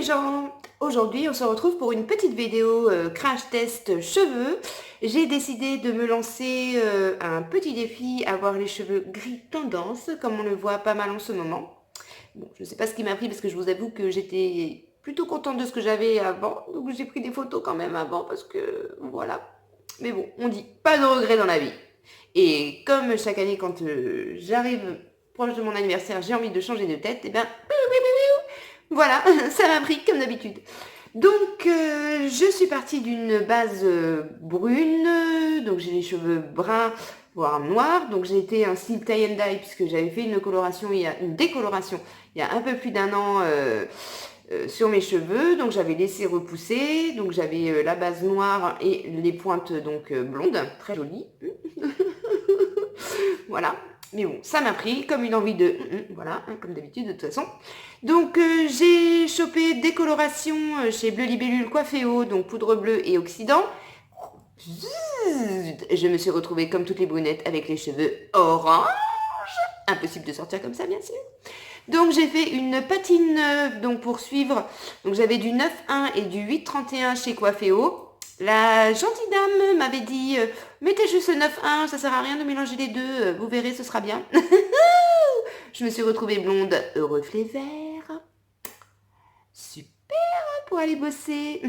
les gens! Aujourd'hui, on se retrouve pour une petite vidéo crash test cheveux. J'ai décidé de me lancer un petit défi, avoir les cheveux gris tendance, comme on le voit pas mal en ce moment. Bon, je ne sais pas ce qui m'a pris parce que je vous avoue que j'étais plutôt contente de ce que j'avais avant. Donc j'ai pris des photos quand même avant parce que voilà. Mais bon, on dit pas de regrets dans la vie. Et comme chaque année quand j'arrive proche de mon anniversaire, j'ai envie de changer de tête, et ben voilà, ça m'a pris comme d'habitude. Donc, je suis partie d'une base brune, donc j'ai les cheveux bruns, voire noirs. Donc, j'ai été un style tie and dye puisque j'avais fait une décoloration il y a un peu plus d'un an sur mes cheveux. Donc, j'avais laissé repousser. Donc, j'avais la base noire et les pointes donc blondes, très jolies. Voilà. Mais bon, ça m'a pris comme une envie de... voilà, comme d'habitude de toute façon. Donc j'ai chopé décoloration chez Bleu Libellule Coifféo, donc poudre bleue et oxydant. Je me suis retrouvée comme toutes les brunettes avec les cheveux orange. Impossible de sortir comme ça, bien sûr. Donc j'ai fait une patine donc pour suivre. Donc j'avais du 9,1 et du 8,31 chez Coifféo. La gentille dame m'avait dit mettez juste le 9,1, ça sert à rien de mélanger les deux, vous verrez, ce sera bien. Je me suis retrouvée blonde, reflet vert. Super pour aller bosser.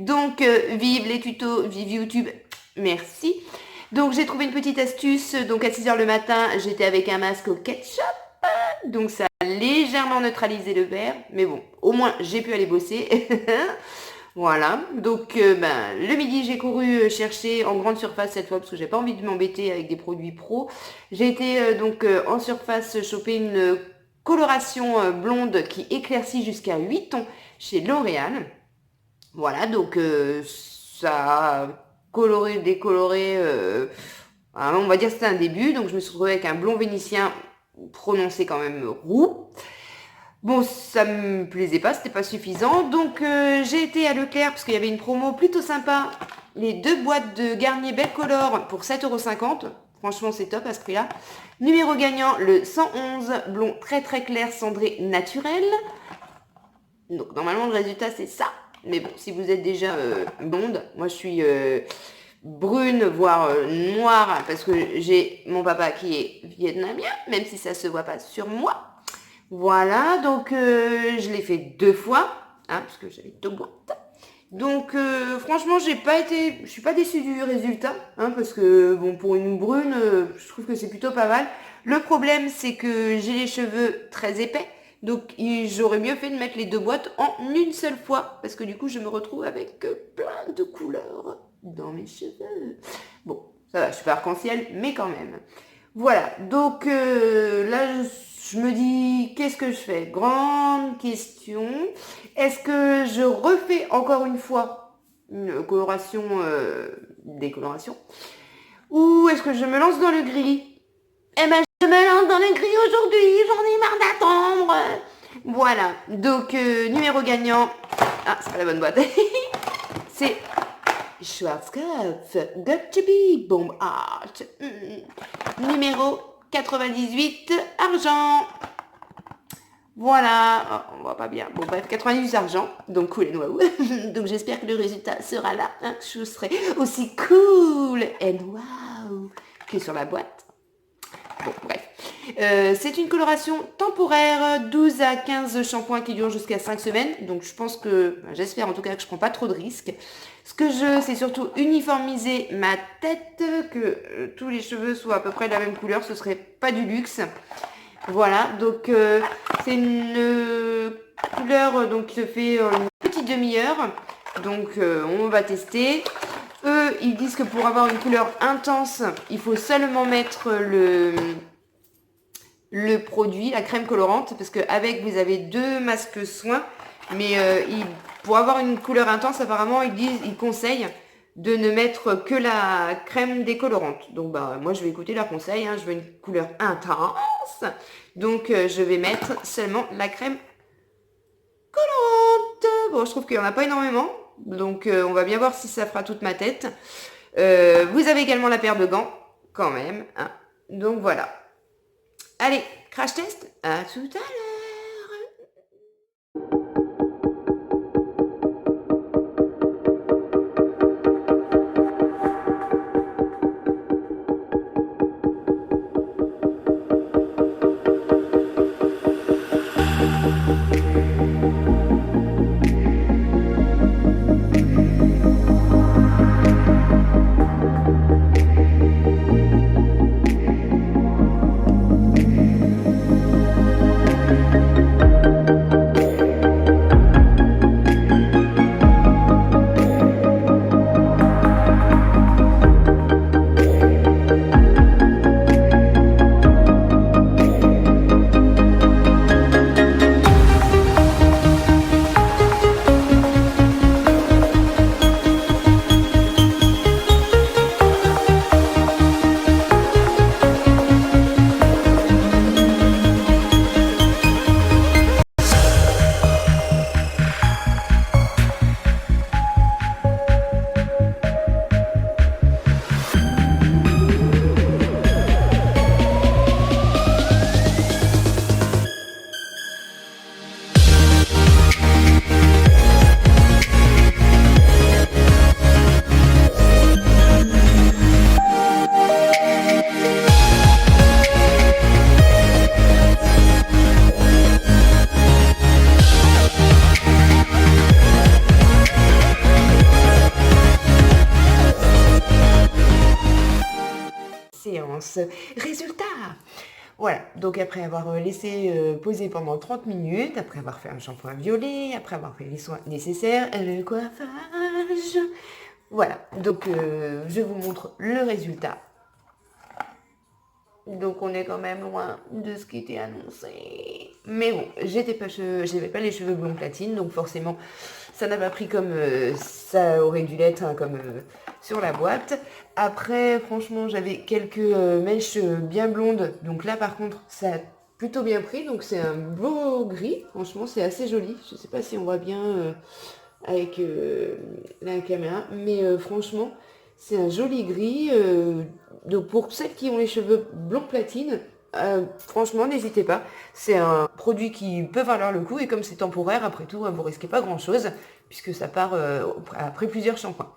Donc vive les tutos, vive YouTube, merci. Donc j'ai trouvé une petite astuce, donc à 6h le matin, j'étais avec un masque au ketchup. Donc ça a légèrement neutralisé le vert, mais bon, au moins j'ai pu aller bosser. Voilà, donc le midi j'ai couru chercher en grande surface cette fois parce que j'ai pas envie de m'embêter avec des produits pro. J'ai été en surface choper une coloration blonde qui éclaircit jusqu'à 8 tons chez L'Oréal. Voilà, donc ça a coloré, décoloré, on va dire que c'était un début. Donc je me suis retrouvée avec un blond vénitien prononcé quand même roux. Bon, ça me plaisait pas, c'était pas suffisant. Donc j'ai été à Leclerc parce qu'il y avait une promo plutôt sympa. Les 2 boîtes de Garnier Belle Color pour 7,50 €. Franchement, c'est top à ce prix-là. Numéro gagnant, le 111 blond très très clair cendré naturel. Donc normalement le résultat c'est ça. Mais bon, si vous êtes déjà blonde, moi je suis brune, voire noire, parce que j'ai mon papa qui est vietnamien, même si ça se voit pas sur moi. Voilà, donc je l'ai fait 2 fois, parce que j'avais 2 boîtes. Donc franchement, je suis pas déçue du résultat, parce que bon, pour une brune, je trouve que c'est plutôt pas mal. Le problème, c'est que j'ai les cheveux très épais, donc j'aurais mieux fait de mettre les 2 boîtes en une seule fois, parce que du coup, je me retrouve avec plein de couleurs dans mes cheveux. Bon, ça va, je suis pas arc-en-ciel, mais quand même. Voilà, donc là, je me dis, qu'est-ce que je fais? Grande question. Est-ce que je refais encore une fois une coloration, décoloration? Ou est-ce que je me lance dans le gris? Eh ben, je me lance dans le gris aujourd'hui, j'en ai marre d'attendre. Voilà, donc numéro gagnant. Ah, c'est pas la bonne boîte. C'est Schwarzkopf, Got to be Bomb Art. Numéro 98, argent. Voilà, oh, on voit pas bien. Bon bref, 98 argent, donc cool et waouh. Donc j'espère que le résultat sera là, que je serai aussi cool et waouh que sur la boîte. Bon bref. C'est une coloration temporaire, 12 à 15 shampoings qui durent jusqu'à 5 semaines. Donc je pense que, j'espère en tout cas que je prends pas trop de risques. Ce que je veux, c'est surtout uniformiser ma tête, que tous les cheveux soient à peu près de la même couleur. Ce serait pas du luxe. Voilà, donc c'est une couleur donc qui se fait une petite demi-heure. Donc on va tester. Eux, ils disent que pour avoir une couleur intense, il faut seulement mettre le produit, la crème colorante, parce qu'avec vous avez 2 masques soins, mais pour avoir une couleur intense, apparemment, ils conseillent de ne mettre que la crème décolorante. Donc moi je vais écouter leur conseil, je veux une couleur intense, donc je vais mettre seulement la crème colorante. Bon, je trouve qu'il n'y en a pas énormément, donc on va bien voir si ça fera toute ma tête. Vous avez également la paire de gants, quand même, donc voilà. Allez, crash test, à tout à l'heure. annonce. Résultat! Voilà, donc après avoir laissé poser pendant 30 minutes, après avoir fait un shampoing violet, après avoir fait les soins nécessaires, le coiffage, voilà, donc je vous montre le résultat. Donc on est quand même loin de ce qui était annoncé. Mais bon, j'avais pas les cheveux blond platine, donc forcément ça n'a pas pris comme ça aurait dû l'être, hein, comme sur la boîte. Après, franchement, j'avais quelques mèches bien blondes, donc là par contre ça a plutôt bien pris, donc c'est un beau gris, franchement c'est assez joli. Je sais pas si on voit bien avec la caméra, mais franchement c'est un joli gris. Donc pour celles qui ont les cheveux blond platine, franchement n'hésitez pas, c'est un produit qui peut valoir le coup, et comme c'est temporaire, après tout vous risquez pas grand chose puisque ça part après plusieurs shampoings.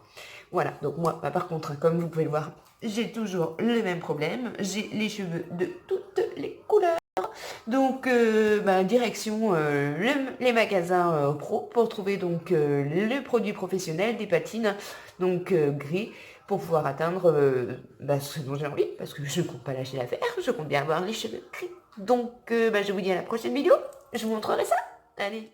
Voilà, donc moi par contre, hein, comme vous pouvez le voir, j'ai toujours le même problème, j'ai les cheveux de toutes les couleurs. Donc, direction les magasins pro pour trouver donc le produit professionnel des patines, donc gris, pour pouvoir atteindre ce dont j'ai envie, parce que je ne compte pas lâcher l'affaire, je compte bien avoir les cheveux gris. Donc, je vous dis à la prochaine vidéo, je vous montrerai ça. Allez.